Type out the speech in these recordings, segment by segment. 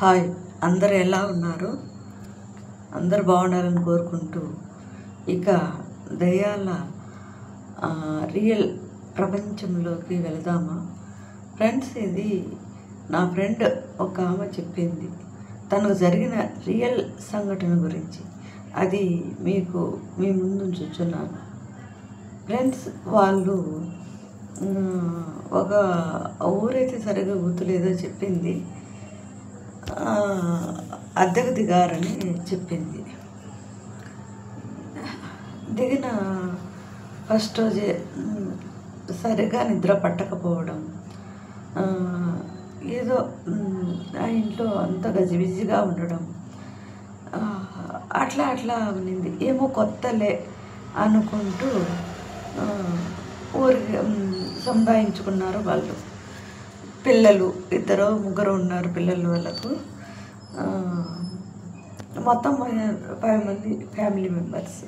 Hi, అందరు ఎలా ఉన్నారు? అందరు బాగుండాలని కోరుకుంటూ ఇక దయ్యాల రియల్ ప్రపంచంలోకి వెళదామా ఫ్రెండ్స్? ఇది నా ఫ్రెండ్ ఒక ఆమె చెప్పింది, తనకు జరిగిన రియల్ సంఘటన గురించి. అది మీకు మీ ముందు చూస్తున్నాను ఫ్రెండ్స్. వాళ్ళు ఒక ఊరైతే సరిగా గుర్తులేదో చెప్పింది, అద్దెకు దిగారని చెప్పింది. దిగిన ఫస్ట్ రోజే సరిగా నిద్ర పట్టకపోవడం, ఏదో ఆ ఇంట్లో అంత గజిబిజిగా ఉండడం, అట్లా ఉన్నింది. ఏమో కొత్తలే అనుకుంటూ ఊరికి సంపాదించుకున్నారు వాళ్ళు. పిల్లలు 2-3 ఉన్నారు పిల్లలు వాళ్ళకు. మొత్తం 5 మంది ఫ్యామిలీ మెంబర్స్.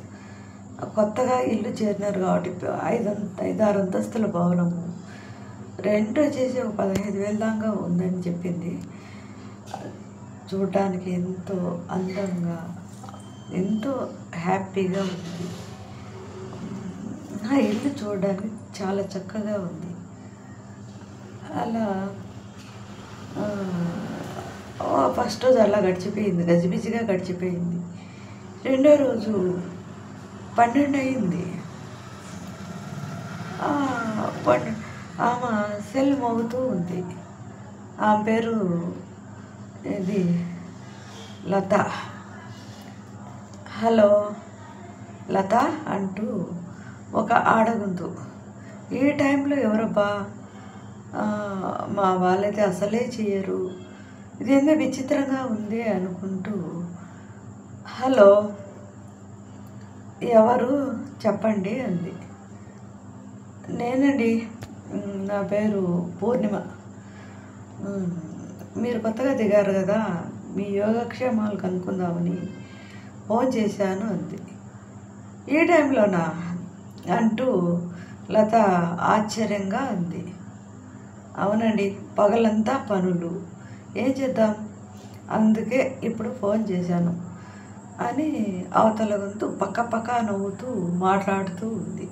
కొత్తగా ఇల్లు చేరినారు కాబట్టి 5-6 అంతస్తుల భవనము. రెంట్ వచ్చేసి ఒక 15,000 దాకా ఉందని చెప్పింది. చూడటానికి ఎంతో అందంగా, ఎంతో హ్యాపీగా ఉంది. ఆ ఇల్లు చూడడానికి చాలా చక్కగా ఉంది. అలా ఫస్ట్ రోజు అలా గడిచిపోయింది, గజిబిజిగా గడిచిపోయింది. రెండో రోజు 12 అయింది. ఆమె సెల్ మోగుతూ ఉంది. ఆమె పేరు ఇది లత. హలో లత అంటూ ఒక ఆడగొంతు. ఈ టైంలో ఎవరబ్బా, మా వాళ్ళైతే అసలే చేయరు, ఇదేందో విచిత్రంగా ఉంది అనుకుంటూ, హలో ఎవరు చెప్పండి అంది. నేనండి, నా పేరు పూర్ణిమ, మీరు కొత్తగా దిగారు కదా, మీ యోగక్షేమాలు కనుక్కుందామని ఫోన్ చేశాను అంది. ఈ టైంలోనా అంటూ లత ఆశ్చర్యంగా అంది. అవునండి, పగలంతా పనులు, ఏం చేద్దాం, అందుకే ఇప్పుడు ఫోన్ చేశాను అని అవతల గొంతు పక్క నవ్వుతూ మాట్లాడుతూ ఉంది.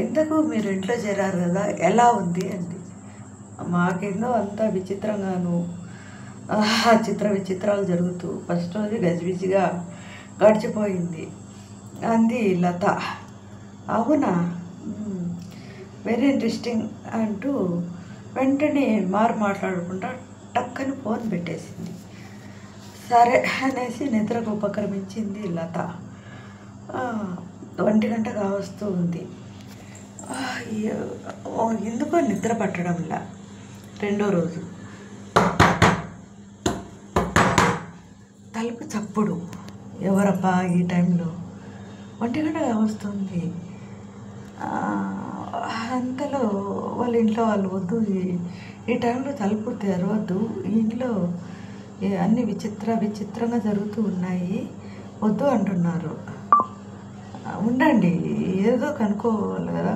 ఇంతకు మీరు ఇంట్లో చేరారు కదా, ఎలా ఉంది అంది. మాకేందో అంతా విచిత్రంగాను, విచిత్రాలు జరుగుతూ ఫస్ట్ రోజు గజిబిజిగా గడిచిపోయింది అంది లత. అవునా, వెరీ ఇంట్రెస్టింగ్ అంటూ వెంటనే మాట్లాడకుండా టక్కని ఫోన్ పెట్టేసింది. సరే అనేసి నిద్రకు ఉపక్రమించింది లత. 1 గంట కావస్తూ ఉంది. ఎందుకో నిద్ర పట్టడంలా. రెండో రోజు తలుపు చప్పుడు. ఎవరబ్బా ఈ టైంలో? 1 గంట కావస్తుంది. అంతలో వాళ్ళ ఇంట్లో వాళ్ళు, వద్దు ఈ టైంలో తలుపు తెరవద్దు, ఈ ఇంట్లో అన్ని విచిత్రంగా జరుగుతూ ఉన్నాయి, వద్దు అంటున్నారు. ఉండండి, ఏదో కనుక్కోవాలి కదా,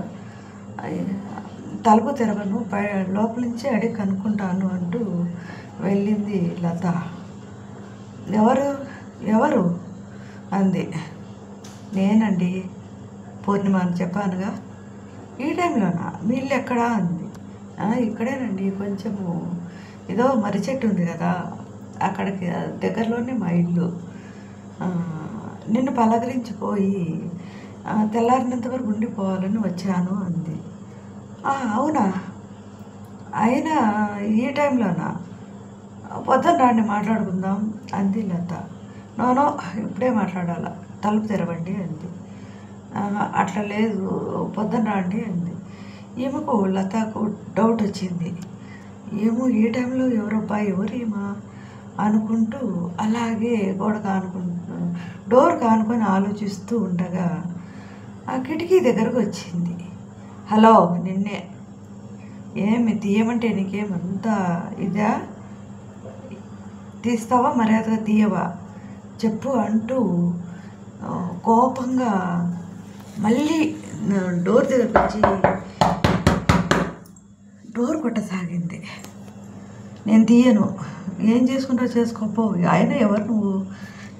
తలుపు తెరవను, లోపల నుంచి అడిగి కనుక్కుంటాను అంటూ వెళ్ళింది లత. ఎవరు అంది. నేనండి, పూర్ణిమ అని చెప్పానుగా. ఈ టైంలోనా? మీ ఇల్లు ఎక్కడా అంది. ఇక్కడేనండి, కొంచెము ఏదో మర్రి చెట్టు ఉంది కదా, అక్కడికి దగ్గరలోనే మా ఇల్లు. నిన్ను పలకరించిపోయి తెల్లారినంత వరకు ఉండిపోవాలని వచ్చాను అంది. అవునా, అయినా ఈ టైంలోనా? పొద్దున్న రాండి మాట్లాడుకుందాం అంది లత. నో, ఇప్పుడే మాట్లాడాలా, తలుపు తెరవండి అంది. అట్లా లేదు, పొద్దున్న రండి అంది. ఈమెకు లతకు డౌట్ వచ్చింది. ఏమో ఈ టైంలో ఎవరబ్బా, ఎవరేమా అనుకుంటూ అలాగే డోర్ కానుకొని ఆలోచిస్తూ ఉండగా ఆ కిటికీ దగ్గరకు వచ్చింది. హలో, నిన్నే. ఏమి తీయమంటే నీకేమంతా ఇదా? తీస్తావా, మర్యాదగా తీయవా చెప్పు అంటూ కోపంగా మళ్ళీ డోర్ దగ్గరకు వచ్చి డోర్ కొట్టసాగింది. నేను తీయను, ఏం చేసుకుంటావు చేసుకోపో, ఆయన ఎవరు నువ్వు,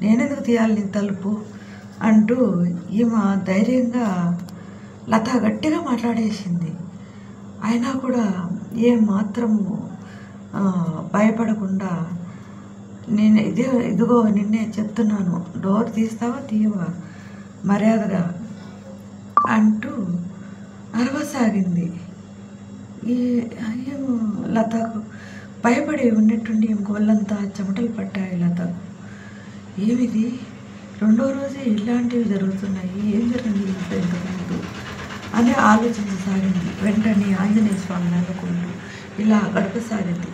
నేనెందుకు తీయాలి నీకు తలుపు అంటూ ఈమె ధైర్యంగా లత గట్టిగా మాట్లాడేసింది. అయినా కూడా ఏం మాత్రము భయపడకుండా నేను ఇదిగో నిన్నే చెప్తున్నాను, డోర్ తీస్తావా తీయవా మర్యాదగా అంటూ అరవసాగింది. ఏమో లతకు భయపడి ఉన్నట్టుండి ఒళ్ళంతా చెమటలు పట్టాయి లతకు. ఏమిది రెండో రోజే ఇలాంటివి జరుగుతున్నాయి, ఏం జరిగింది ఇంట్లో ఇంతకుముందు అని ఆలోచించసాగింది. వెంటనే ఆంజనేయ స్వామిని అనుకుంటూ ఇలా గడపసాగింది.